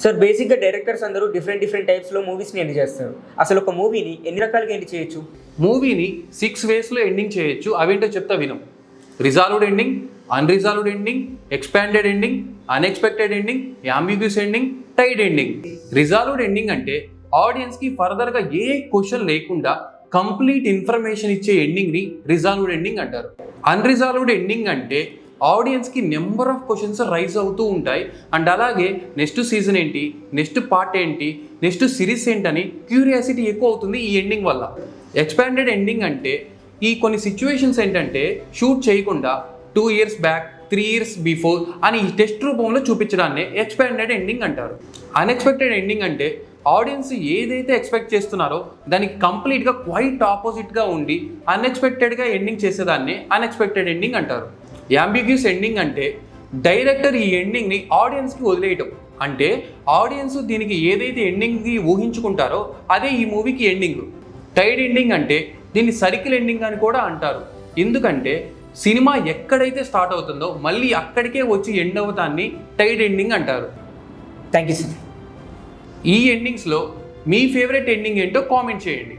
Sir బేసిక్గా directors అందరూ different టైప్స్లో మూవీస్ని end చేస్తారు. అసలు ఒక మూవీని ఎన్ని రకాలుగా ఎండ్ చేయొచ్చు? మూవీని 6 వేస్లో ఎండింగ్ చేయొచ్చు. అవేంటో చెప్తా వినం. Resolved ending, unresolved ending, expanded ending, unexpected ending, ambiguous ending, tied ending. Resolved ending అంటే ఆడియన్స్కి ఫర్దర్గా ఏ క్వశ్చన్ లేకుండా కంప్లీట్ ఇన్ఫర్మేషన్ ఇచ్చే ఎండింగ్ని రిజాల్వ్డ్ ఎండింగ్ అంటారు. అన్రిజాల్వ్డ్ ఎండింగ్ అంటే ఆడియన్స్కి నెంబర్ ఆఫ్ క్వశ్చన్స్ రైజ్ అవుతూ ఉంటాయి అండ్ అలాగే నెక్స్ట్ సీజన్ ఏంటి, నెక్స్ట్ పార్ట్ ఏంటి, నెక్స్ట్ సిరీస్ ఏంటని క్యూరియాసిటీ ఎక్కువ అవుతుంది ఈ ఎండింగ్ వల్ల. ఎక్స్పాండెడ్ ఎండింగ్ అంటే ఈ కొన్ని సిచ్యువేషన్స్ ఏంటంటే షూట్ చేయకుండా 2 years బ్యాక్, 3 years బిఫోర్ అని టెస్ట్ రూపంలో చూపించడాన్ని ఎక్స్పాండెడ్ ఎండింగ్ అంటారు. అన్ఎక్స్పెక్టెడ్ ఎండింగ్ అంటే ఆడియన్స్ ఏదైతే ఎక్స్పెక్ట్ చేస్తున్నారో దానికి కంప్లీట్గా క్వైట్ ఆపోజిట్గా ఉండి అన్ఎక్స్పెక్టెడ్గా ఎండింగ్ చేసేదాన్ని అన్ఎక్స్పెక్టెడ్ ఎండింగ్ అంటారు. యాంబిగ్యూస్ ఎండింగ్ అంటే డైరెక్టర్ ఈ ఎండింగ్ని ఆడియన్స్కి వదిలేయటం. అంటే ఆడియన్స్ దీనికి ఏదైతే ఎండింగ్కి ఊహించుకుంటారో అదే ఈ మూవీకి ఎండింగ్. టైడ్ ఎండింగ్ అంటే దీన్ని సర్కిల్ ఎండింగ్ అని కూడా అంటారు. ఎందుకంటే సినిమా ఎక్కడైతే స్టార్ట్ అవుతుందో మళ్ళీ అక్కడికే వచ్చి ఎండ్ అవుతాన్ని టైడ్ ఎండింగ్ అంటారు. Thank you sir. ఈ ఎండింగ్స్లో మీ ఫేవరెట్ ఎండింగ్ ఏంటో కామెంట్ చేయండి.